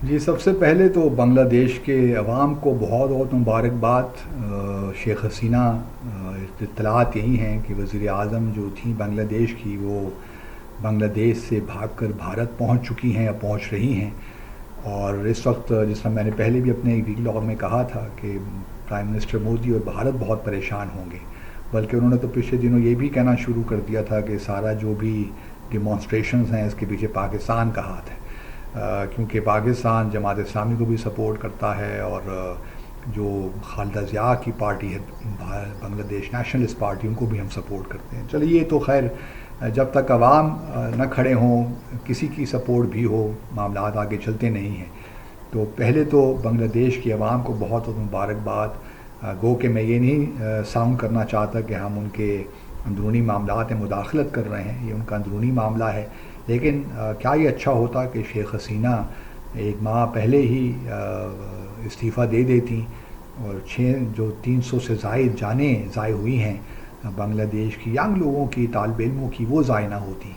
جی، سب سے پہلے تو بنگلہ دیش کے عوام کو بہت بہت مبارکباد۔ شیخ حسینہ اطلاعات یہی ہیں کہ وزیر اعظم جو تھیں بنگلہ دیش کی، وہ بنگلہ دیش سے بھاگ کر بھارت پہنچ چکی ہیں یا پہنچ رہی ہیں۔ اور اس وقت جس طرح میں نے پہلے بھی اپنے ایک ویڈیو میں کہا تھا کہ پرائم منسٹر مودی اور بھارت بہت پریشان ہوں گے، بلکہ انہوں نے تو پچھلے دنوں یہ بھی کہنا شروع کر دیا تھا کہ سارا جو بھی ڈیمانسٹریشنز ہیں اس کے پیچھے پاکستان کا ہاتھ ہے، کیونکہ پاکستان جماعت اسلامی کو بھی سپورٹ کرتا ہے، اور جو خالدہ ضیاء کی پارٹی ہے بنگلہ دیش نیشنلسٹ پارٹی، ان کو بھی ہم سپورٹ کرتے ہیں۔ چلیے، یہ تو خیر جب تک عوام نہ کھڑے ہوں، کسی کی سپورٹ بھی ہو، معاملات آگے چلتے نہیں ہیں۔ تو پہلے تو بنگلہ دیش کی عوام کو بہت بہت مبارکباد۔ گو کہ میں یہ نہیں ساؤنڈ کرنا چاہتا کہ ہم ان کے اندرونی معاملات میں مداخلت کر رہے ہیں، یہ ان کا اندرونی معاملہ ہے، لیکن کیا یہ اچھا ہوتا کہ شیخ حسینہ ایک ماہ پہلے ہی استعفیٰ دے دیتی، اور 300 سے زائد جانیں ضائع ہوئی ہیں بنگلہ دیش کی ینگ لوگوں کی، طالب علموں کی، وہ ضائع نہ ہوتی۔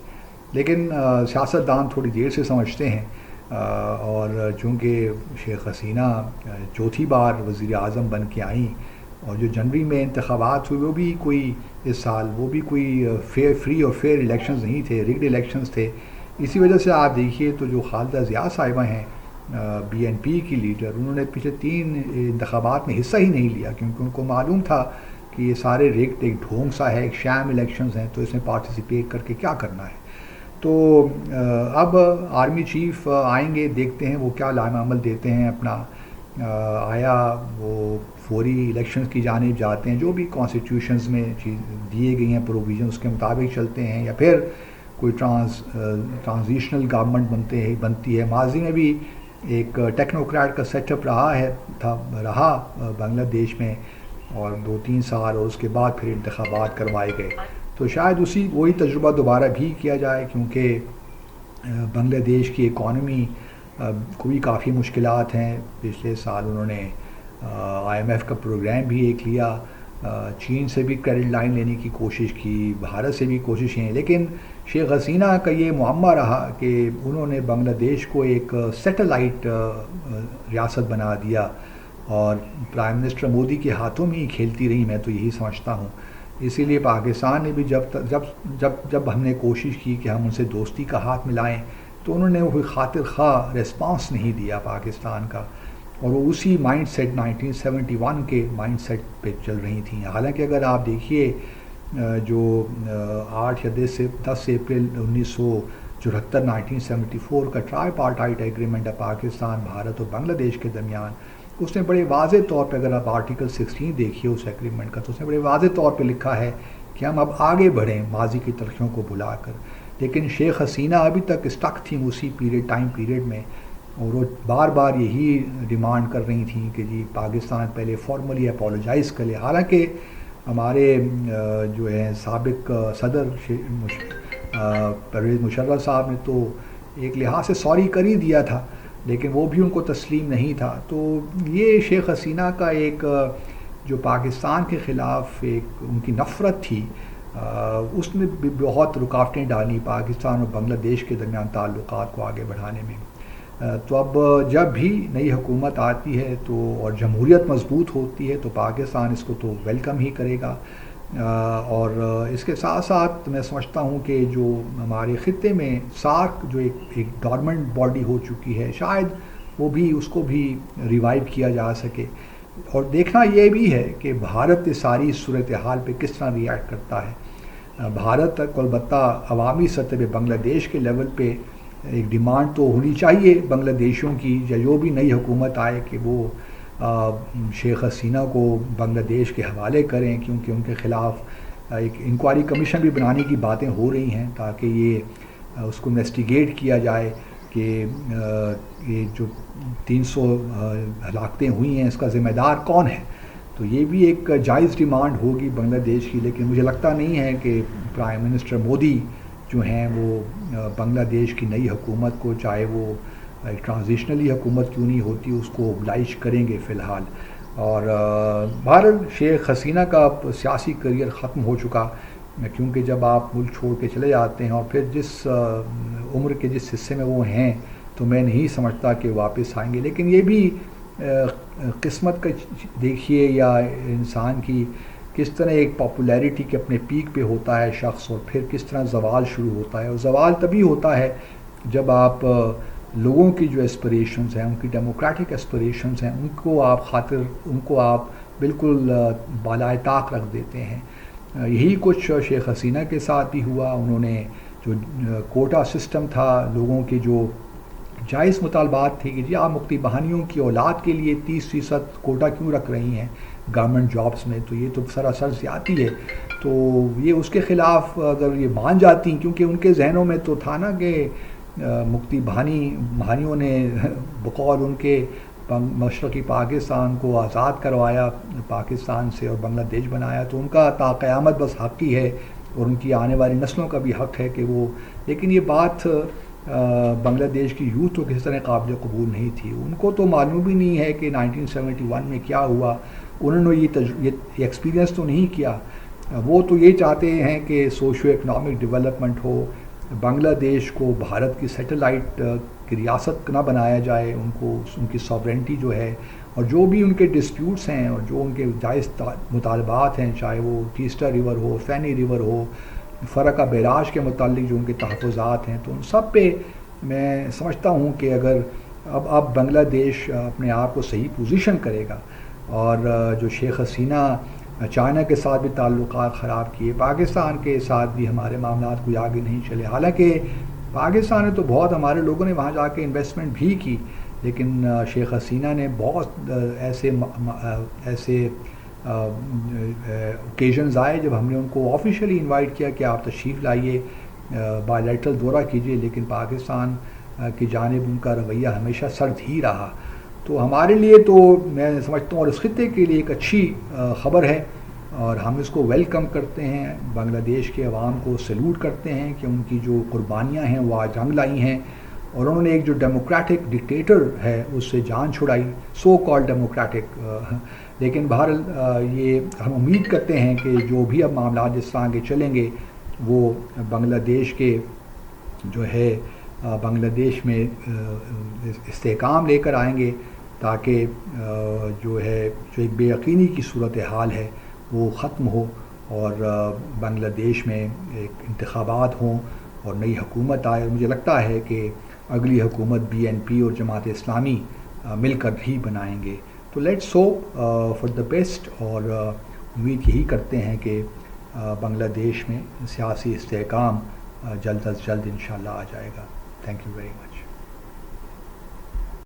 لیکن سیاستدان تھوڑی دیر سے سمجھتے ہیں، اور چونکہ شیخ حسینہ چوتھی بار وزیر اعظم بن کے آئیں، اور جو جنوری میں انتخابات ہوئے وہ بھی کوئی اس سال وہ بھی کوئی فری اور فیئر الیکشنز نہیں تھے، ریگڈ الیکشنز تھے۔ اسی وجہ سے آپ دیکھیے تو جو خالدہ ضیاء صاحبہ ہیں بی این پی کی لیڈر، انہوں نے پچھلے 3 انتخابات میں حصہ ہی نہیں لیا، کیونکہ ان کو معلوم تھا کہ یہ سارے ریگڈ ایک ڈھونگ سا ہے، ایک شام الیکشنز ہیں، تو اس میں پارٹیسپیٹ کر کے کیا کرنا ہے۔ تو اب آرمی چیف آئیں گے، دیکھتے ہیں وہ کیا لائحہ عمل دیتے ہیں اپنا۔ آیا وہ فوری الیکشنز کی جانب جاتے ہیں، جو بھی کانسٹیٹیوشنز میں دیے گئی ہیں پروویژن، اس کے مطابق چلتے ہیں، یا پھر کوئی ٹرانزیشنل گورنمنٹ بنتی ہے۔ ماضی میں بھی ایک ٹیکنوکریٹ کا سیٹ اپ رہا بنگلہ دیش میں، اور 2-3 سال، اور اس کے بعد پھر انتخابات کروائے گئے۔ تو شاید وہی تجربہ دوبارہ بھی کیا جائے، کیونکہ بنگلہ دیش کی اکانومی کو بھی کافی مشکلات ہیں۔ پچھلے سال انہوں نے آئی ایم ایف کا پروگرام بھی ایک لیا، چین سے بھی کریڈٹ لائن لینے کی کوشش کی، بھارت سے بھی کوششیں، لیکن شیخ حسینہ کا یہ معمہ رہا کہ انہوں نے بنگلہ دیش کو ایک سیٹلائٹ ریاست بنا دیا، اور پرائم منسٹر مودی کے ہاتھوں میں ہی کھیلتی رہی، میں تو یہی سمجھتا ہوں۔ اسی لیے پاکستان نے بھی جب ہم نے کوشش کی کہ ہم ان سے دوستی کا ہاتھ ملائیں، تو انہوں نے کوئی خاطر خواہ ریسپانس نہیں دیا پاکستان کا، اور وہ اسی مائنڈ سیٹ 1971 کے مائنڈ سیٹ پہ چل رہی تھیں۔ حالانکہ اگر آپ دیکھیے جو 8 یا 10 اپریل 1974 1974 کا ٹرائی پارٹائٹ ایگریمنٹ ہے پاکستان، بھارت اور بنگلہ دیش کے درمیان، اس نے بڑے واضح طور پہ، اگر آپ آرٹیکل 16 دیکھیے اس ایگریمنٹ کا، تو اس نے بڑے واضح طور پہ لکھا ہے کہ ہم اب آگے بڑھیں ماضی کی تلخیوں کو بھلا کر۔ لیکن شیخ حسینہ ابھی تک اسٹک تھیں اسی ٹائم پیریڈ میں، اور وہ بار بار یہی ڈیمانڈ کر رہی تھیں کہ جی پاکستان پہلے فارملی اپولوجائز کرے۔ حالانکہ ہمارے جو ہیں سابق صدر پرویز مشرف صاحب نے تو ایک لحاظ سے سوری کر ہی دیا تھا، لیکن وہ بھی ان کو تسلیم نہیں تھا۔ تو یہ شیخ حسینہ کا ایک جو پاکستان کے خلاف ایک ان کی نفرت تھی، اس نے بھی بہت رکاوٹیں ڈالی پاکستان اور بنگلہ دیش کے درمیان تعلقات کو آگے بڑھانے میں۔ تو اب جب بھی نئی حکومت آتی ہے تو اور جمہوریت مضبوط ہوتی ہے تو پاکستان اس کو تو ویلکم ہی کرے گا، اور اس کے ساتھ ساتھ میں سمجھتا ہوں کہ جو ہمارے خطے میں سارک جو ایک ڈورمنٹ باڈی ہو چکی ہے، شاید وہ بھی اس کو بھی ریوائیو کیا جا سکے، اور دیکھنا یہ بھی ہے کہ بھارت اس ساری صورتحال پہ کس طرح ری ایکٹ کرتا ہے۔ بھارت کو البتہ عوامی سطح پہ بنگلہ دیش کے لیول پہ ایک ڈیمانڈ تو ہونی چاہیے بنگلہ دیشیوں کی، یا جو بھی نئی حکومت آئے، کہ وہ شیخ حسینہ کو بنگلہ دیش کے حوالے کریں، کیونکہ ان کے خلاف ایک انکوائری کمیشن بھی بنانے کی باتیں ہو رہی ہیں، تاکہ یہ اس کو انویسٹیگیٹ کیا جائے کہ یہ جو 300 ہلاکتیں ہوئی ہیں اس کا ذمہ دار کون ہے۔ تو یہ بھی ایک جائز ڈیمانڈ ہوگی بنگلہ دیش کی، لیکن مجھے لگتا نہیں ہے کہ پرائم منسٹر مودی جو ہیں وہ بنگلہ دیش کی نئی حکومت کو، چاہے وہ ایک ٹرانزیشنلی حکومت کیوں نہیں ہوتی، اس کو oblige کریں گے فی الحال۔ اور بہرحال شیخ حسینہ کا سیاسی کریئر ختم ہو چکا، کیونکہ جب آپ ملک چھوڑ کے چلے جاتے ہیں اور پھر جس عمر کے جس حصے میں وہ ہیں تو میں نہیں سمجھتا کہ واپس آئیں گے. لیکن یہ بھی قسمت کا دیکھیے یا انسان کی کس طرح ایک پاپولیرٹی کے اپنے پیک پہ ہوتا ہے شخص، اور پھر کس طرح زوال شروع ہوتا ہے. اور زوال تبھی ہوتا ہے جب آپ لوگوں کی جو اسپریشنز ہیں، ان کی ڈیموکریٹک اسپریشنز ہیں، ان کو آپ بالکل بالائے طاق رکھ دیتے ہیں. یہی کچھ شیخ حسینہ کے ساتھ بھی ہوا. انہوں نے جو کوٹا سسٹم تھا، لوگوں کے جو جائز مطالبات تھے کہ جی آپ مکتی بہانیوں کی اولاد کے لیے 30% کوٹا کیوں رکھ رہی ہیں گورنمنٹ جابس میں، تو یہ تو سراسر زیادتی ہے. تو یہ اس کے خلاف اگر یہ مان جاتی، کیونکہ ان کے ذہنوں میں تو تھا نا کہ مکتی بہانیوں نے بقول ان کے مشرقی پاکستان کو آزاد کروایا پاکستان سے اور بنگلہ دیش بنایا، تو ان کا تا قیامت بس حق ہی ہے، اور ان کی آنے والی نسلوں کا بھی حق ہے کہ وہ. لیکن یہ بات بنگلہ دیش کی یوتھ تو کسی طرح قابل قبول نہیں تھی. ان کو تو معلوم بھی نہیں ہے کہ 1971 میں کیا ہوا. انہوں نے یہ ایکسپیرینس تو نہیں کیا. وہ تو یہ چاہتے ہیں کہ سوشو اکنامک ڈیولپمنٹ ہو، بنگلہ دیش کو بھارت کی سیٹلائٹ کی ریاست نہ بنایا جائے، ان کی ساورنٹی جو ہے، اور جو بھی ان کے ڈسپیوٹس ہیں اور جو ان کے جائز مطالبات ہیں، چاہے وہ تیستا ریور ہو، فینی ریور ہو، فرقہ بیراج کے متعلق جو ان کے تحفظات ہیں، تو ان سب پہ میں سمجھتا ہوں کہ اگر اب بنگلہ دیش اپنے آپ کو صحیح پوزیشن کرے گا، اور جو شیخ حسینہ چائنا کے ساتھ بھی تعلقات خراب کیے، پاکستان کے ساتھ بھی ہمارے معاملات کوئی آگے نہیں چلے. حالانکہ پاکستان نے تو بہت، ہمارے لوگوں نے وہاں جا کے انویسٹمنٹ بھی کی، لیکن شیخ حسینہ نے بہت ایسے اوکیزنز آئے جب ہم نے ان کو آفیشیلی انوائٹ کیا کہ آپ تشریف لائیے، بائی لیٹرل دورہ کیجیے، لیکن پاکستان کی جانب ان کا رویہ ہمیشہ سرد ہی رہا. تو ہمارے لیے تو میں سمجھتا ہوں، اور اس خطے کے لیے ایک اچھی خبر ہے، اور ہم اس کو ویلکم کرتے ہیں. بنگلہ دیش کے عوام کو سیلوٹ کرتے ہیں کہ ان کی جو قربانیاں ہیں وہ آج رنگ لائی ہیں، اور انہوں نے ایک جو ڈیموکریٹک ڈکٹیٹر ہے اس سے جان چھڑائی، سو کال ڈیموکریٹک. لیکن بہرحال یہ ہم امید کرتے ہیں کہ جو بھی اب معاملات جس طرح کے چلیں گے وہ بنگلہ دیش کے جو ہے بنگلہ دیش میں استحکام لے کر آئیں گے، تاکہ جو ایک بے یقینی کی صورتحال ہے وہ ختم ہو، اور بنگلہ دیش میں ایک انتخابات ہوں اور نئی حکومت آئے. مجھے لگتا ہے کہ اگلی حکومت BNP اور جماعت اسلامی مل کر ہی بنائیں گے. تو let's hope for the best, اور امید یہی کرتے ہیں کہ بنگلہ دیش میں سیاسی استحکام جلد از جلد انشاءاللہ آ جائے گا. Thank you very much.